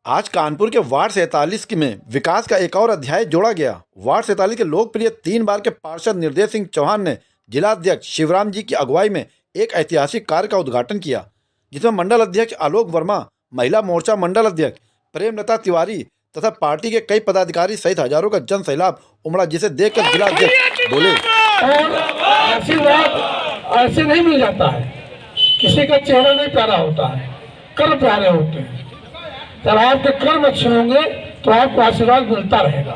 आज कानपुर के वार्ड 47 में विकास का एक और अध्याय जोड़ा गया। वार्ड 47 के लोकप्रिय 3 बार के पार्षद निर्देश सिंह चौहान ने जिलाध्यक्ष शिवराम जी की अगुवाई में एक ऐतिहासिक कार्य का उद्घाटन किया, जिसमें मंडल अध्यक्ष आलोक वर्मा, महिला मोर्चा मंडल अध्यक्ष प्रेमलता तिवारी तथा पार्टी के कई पदाधिकारी सहित हजारों का जन सैलाब उमड़ा, जिसे देखकर जिलाध्यक्ष बोले, आशीर्वाद ऐसे नहीं मिल जाता है, किसी का चेहरा नहीं प्यारा होता है, कर्म प्यारे होते हैं। जब आपके कर्म अच्छे होंगे तो आपको आशीर्वाद मिलता रहेगा।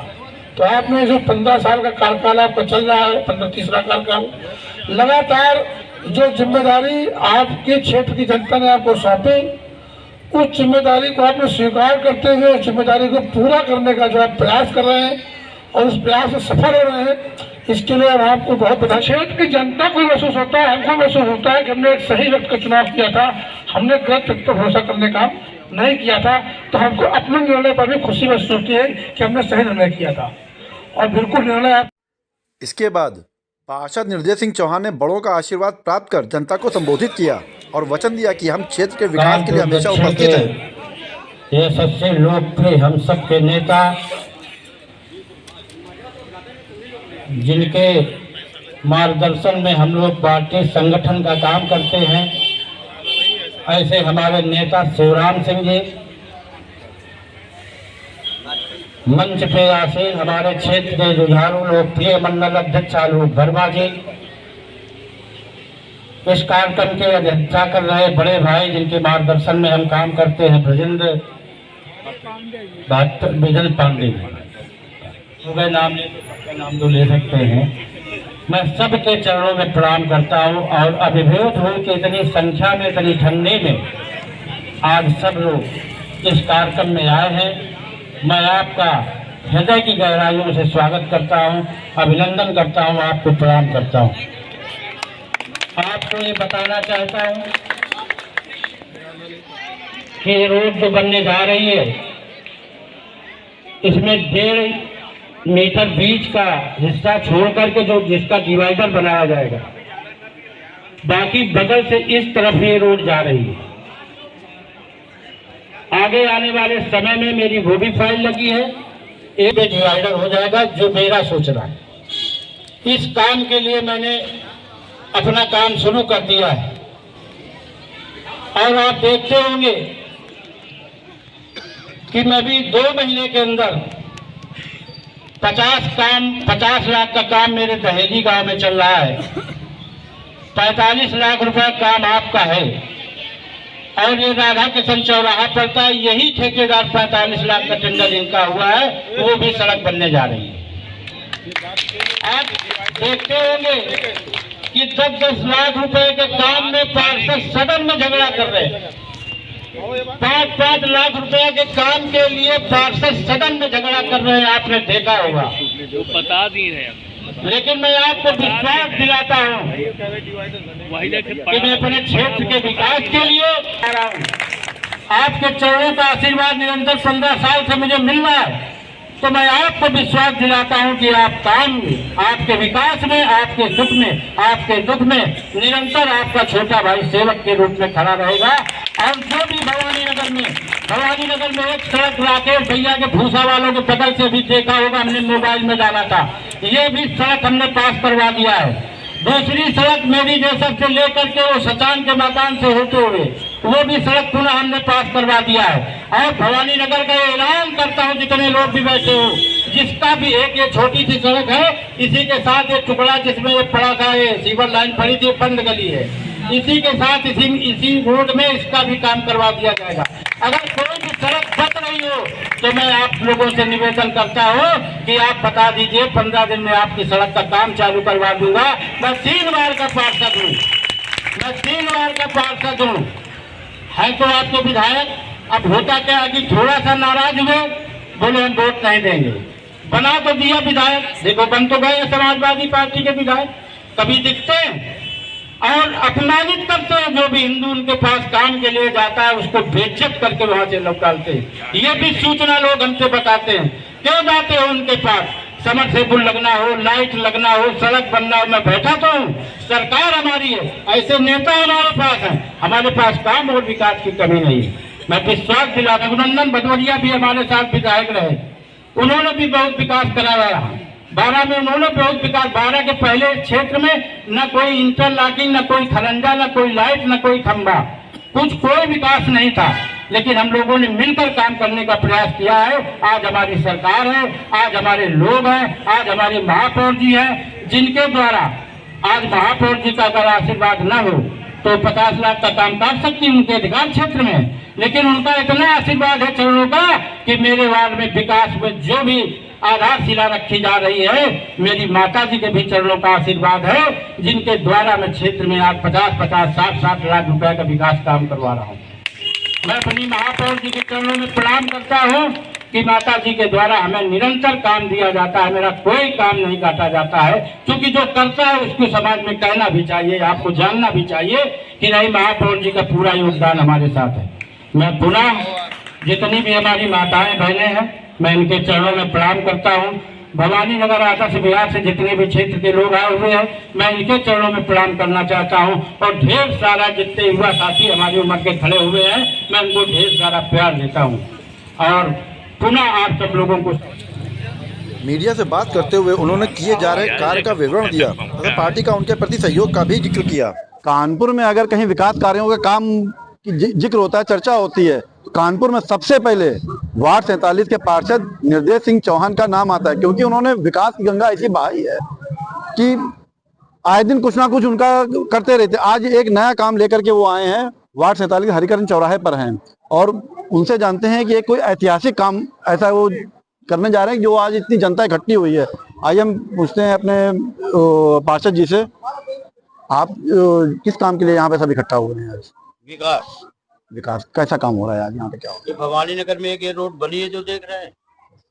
तो आपने जो 15 साल का कार्यकाल आपका चल रहा है, 15-तीसरा कार्यकाल, लगातार जो जिम्मेदारी आपके क्षेत्र की जनता ने आपको सौंपी, उस जिम्मेदारी को आपने स्वीकार करते हुए उस जिम्मेदारी को पूरा करने का जो आप प्रयास कर रहे हैं और उस प्रयास में सफल हो रहे हैं, इसके लिए हम आपको बहुत बधाई। क्षेत्र की जनता को महसूस होता है, हमको महसूस होता है कि हमने एक सही व्यक्ति का चुनाव किया था, हमने गलत व्यक्ति पर भरोसा करने का नहीं किया था। तो हमको अपने निर्णय पर भी खुशी महसूस होती है कि हमने सही निर्णय किया था और बिल्कुल निर्णय। इसके बाद पार्षद निर्देश सिंह चौहान ने बड़ों का आशीर्वाद प्राप्त कर जनता को संबोधित किया और वचन दिया कि हम क्षेत्र के विकास के लिए हमेशा उपस्थित हैं। ये सबसे लोकप्रिय हम सबके नेता, जिनके मार्गदर्शन में हम लोग पार्टी संगठन का काम करते हैं, ऐसे हमारे नेता शिवराम सिंह जी, मंच पे आसीन हमारे क्षेत्र के जुझारू लोकप्रिय मंडल अध्यक्ष आलोक वर्मा जी, इस कार्यक्रम के अध्यक्षता कर रहे बड़े भाई जिनके मार्गदर्शन में हम काम करते हैं, ब्रजेंद्र पांडे जी, नाम तो ले सकते हैं। मैं सबके चरणों में प्रणाम करता हूं और अभिभूत हूं कि इतनी संख्या में, इतनी ठंडी में आज सब लोग इस कार्यक्रम में आए हैं। मैं आपका हृदय की गहराइयों से स्वागत करता हूं, अभिनंदन करता हूं, आपको प्रणाम करता हूं। आपको ये बताना चाहता हूं कि ये रोड जो बनने जा रही है, इसमें 1.5 मीटर बीच का हिस्सा छोड़ करके जो जिसका डिवाइडर बनाया जाएगा, बाकी बगल से इस तरफ ये रोड जा रही है। आगे आने वाले समय में मेरी वो भी फाइल लगी है, एक डिवाइडर हो जाएगा, जो मेरा सोचना है। इस काम के लिए मैंने अपना काम शुरू कर दिया है और आप देखते होंगे कि मैं भी 2 महीने के अंदर 50 लाख का काम मेरे दहेजी गांव में चल रहा है। 45 लाख रुपए काम आपका है और ये राधा किशन चौराहा पड़ता है, यही ठेकेदार 45 लाख का टेंडर इनका हुआ है, वो भी सड़क बनने जा रही है। आप देखते होंगे कि 10-10 लाख रुपए के काम में पार्षद सदन में झगड़ा कर रहे हैं। 5-5 लाख रुपए के काम के लिए पार्षद सदन में झगड़ा कर रहे हैं, आपने देखा होगा, जो बता दी है। लेकिन मैं आपको विश्वास दिलाता हूं कि मैं अपने क्षेत्र के विकास के लिए आ रहा हूं। आपके चरणों का आशीर्वाद निरंतर 15 साल से मुझे मिल रहा है, तो मैं आपको विश्वास दिलाता हूं कि आप काम में, आपके विकास में, आपके सुख में, आपके दुख में निरंतर आपका छोटा भाई सेवक के रूप में खड़ा रहेगा। और जो भी भवानी नगर में एक सड़क राकेश भैया के भूसा वालों के बगल से भी देखा होगा, हमने मोबाइल में डाला था, ये भी सड़क हमने पास करवा दिया है। दूसरी सड़क मेरी जैसक से लेकर के वो सचान के मकान से होते हुए वो भी सड़क पुनः हमने पास करवा दिया है। और भवानी नगर का ऐलान करता हूँ, जितने लोग भी बैठे हो, जिसका भी एक ये छोटी सी सड़क है, इसी के साथ ये टुकड़ा जिसमें ये पड़ा था, ये सीवर लाइन पड़ी थी, बंद गली है, इसी के साथ इसी रोड में इसका भी काम करवा दिया जाएगा। अगर कोई भी सड़क बच रही हो तो मैं आप लोगों से निवेदन करता हूँ कि आप बता दीजिए, 15 दिन में आपकी सड़क का काम चालू करवा दूंगा। मैं 3 बार का पार्षद हूँ, मैं 3 बार का पार्षद हूँ। है तो आपके विधायक, अब होता क्या है कि थोड़ा सा नाराज हुए, बोले हम वोट नहीं देंगे। बना तो दिया विधायक, देखो बन तो गए समाजवादी पार्टी के विधायक, कभी दिखते हैं और अपमानित करते हैं। जो भी हिंदू उनके पास काम के लिए जाता है उसको बेइज्जत करके वहां से लौटाते हैं। ये भी सूचना लोग हमसे बताते हैं, क्यों जाते हो उनके पास? समरसेबुल लगना हो, लाइट लगना हो, सड़क बनना हो, मैं बैठा तो हूँ, सरकार हमारी है, ऐसे नेता हमारे पास हैं, हमारे पास काम और विकास की कमी नहीं है। मैं विश्वास दिलाता हूं, नंदन भदौरिया भी हमारे साथ विधायक रहे, उन्होंने भी बहुत विकास कराया। 12 में उन्होंने बहुत विकास, 12 के पहले क्षेत्र में न कोई इंटरलॉकिंग, न कोई खरंजा, न कोई लाइट, न कोई खंबा, कोई विकास नहीं था। लेकिन हम लोगों ने मिलकर काम करने का प्रयास किया है। आज हमारी सरकार है, आज हमारे लोग हैं, आज हमारे महापौर जी हैं, जिनके द्वारा आज महापौर जी का अगर आशीर्वाद न हो तो 50 लाख का काम कर सकती है उनके अधिकार क्षेत्र में। लेकिन उनका इतना आशीर्वाद है चरणों का कि मेरे वार्ड में विकास में जो भी आधारशिला रखी जा रही है, मेरी माता जी के भी चरणों का आशीर्वाद है, जिनके द्वारा मैं क्षेत्र में आज 50-50, 60-60 लाख रुपए का विकास काम करवा रहा हूँ। मैं अपनी महापौर जी के चरणों में प्रणाम करता हूँ कि माता जी के द्वारा हमें निरंतर काम दिया जाता है, मेरा कोई काम नहीं काटा जाता है। क्योंकि जो करता है उसको समाज में कहना भी चाहिए, आपको जानना भी चाहिए कि नहीं, महापौर जी का पूरा योगदान हमारे साथ है। मैं पुनः जितनी भी हमारी माताएं बहनें हैं, मैं इनके चरणों में प्रणाम करता हूँ। भवानी नगर आदर्श विहार से जितने भी क्षेत्र के लोग आए हुए हैं, मैं इनके चरणों में प्रणाम करना चाहता हूँ। और ढेर सारा जितने युवा साथी हमारी उम्र के खड़े हुए हैं, मैं उनको ढेर सारा प्यार देता हूँ। और पुनः आप सब लोगों को मीडिया से बात करते हुए उन्होंने किए जा रहे कार्य का विवरण दिया तथा पार्टी का उनके प्रति सहयोग का भी जिक्र किया। कानपुर में अगर कहीं विकास कार्यों के काम की जिक्र होता है, चर्चा होती है, तो कानपुर में सबसे पहले वार्ड 47 के पार्षद निर्देश सिंह चौहान का नाम आता है। क्योंकि उन्होंने विकास की गंगा ऐसी बहाई है कि आए दिन कुछ ना कुछ उनका करते रहते। आज एक नया काम लेकर के वो आए हैं, वार्ड 47 के हरिकरण चौराहे पर हैं, और उनसे जानते हैं कि एक कोई ऐतिहासिक काम ऐसा वो करने जा रहे हैं जो आज इतनी जनता इकट्ठी हुई है। आइए हम पूछते हैं अपने पार्षद जी से, आप किस काम के लिए यहाँ पे सब इकट्ठा हुए हैं? विकास कैसा काम हो रहा है आज यहाँ पे? क्या हो? भवानी नगर में एक ये रोड बनी है जो देख रहे हैं,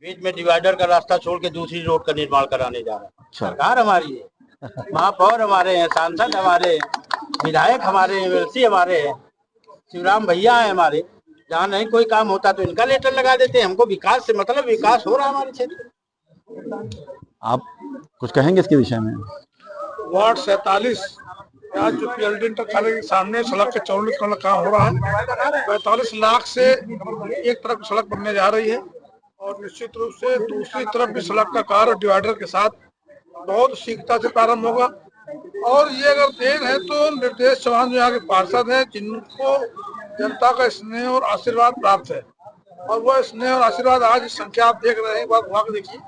बीच में डिवाइडर का रास्ता छोड़ के दूसरी रोड का निर्माण कराने जा रहे हैं। अच्छा। सरकार हमारी है, महापौर हमारे हैं, सांसद हमारे हैं, विधायक हमारे हैं, एमएलसी हमारे हैं, शिवराम भैया है हमारे। जहाँ नहीं कोई काम होता तो इनका लेटर लगा देते हैं। हमको विकास से मतलब विकास हो रहा है हमारे क्षेत्र। आप कुछ कहेंगे इसके विषय में? वार्ड 47 आज जो पीएलडी इंटर कॉलेज के सामने सड़क के 44 का काम हो रहा है। 45 लाख से एक तरफ सड़क बनने जा रही है और निश्चित रूप से दूसरी तरफ भी सड़क का कार्य डिवाइडर के साथ बहुत शीघ्रता से प्रारंभ होगा। और ये अगर देन है तो निर्देश चौहान जो यहाँ के पार्षद हैं, जिनको जनता का स्नेह और आशीर्वाद प्राप्त है, और वह स्नेह और आशीर्वाद आज संख्या आप देख रहे हैं, एक बार वहाँ को देखिए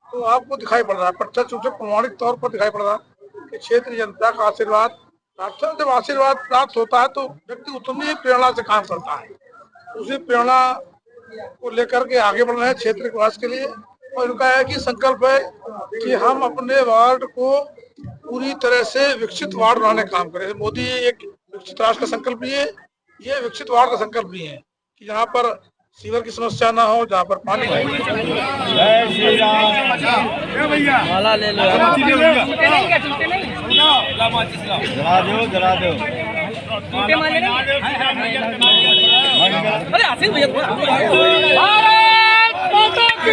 तो आपको दिखाई पड़ रहा है, प्रत्यक्ष रूप से प्रमाणिक तौर पर दिखाई पड़ रहा है कि क्षेत्रीय जनता का आशीर्वाद प्राप्त है। जब आशीर्वाद प्राप्त होता है तो व्यक्ति उतनी ही प्रेरणा से काम करता है। उसी प्रेरणा को लेकर के आगे बढ़ रहे हैं क्षेत्र के विकास के लिए। और उनका है कि संकल्प है कि हम अपने वार्ड को पूरी तरह से विकसित वार्ड बनाने का काम करें। मोदी एक विकसित राष्ट्र का संकल्प भी है, ये विकसित वार्ड का संकल्प भी है कि जहाँ पर सीवर की समस्या ना हो, जहाँ पर पानी भारत माता की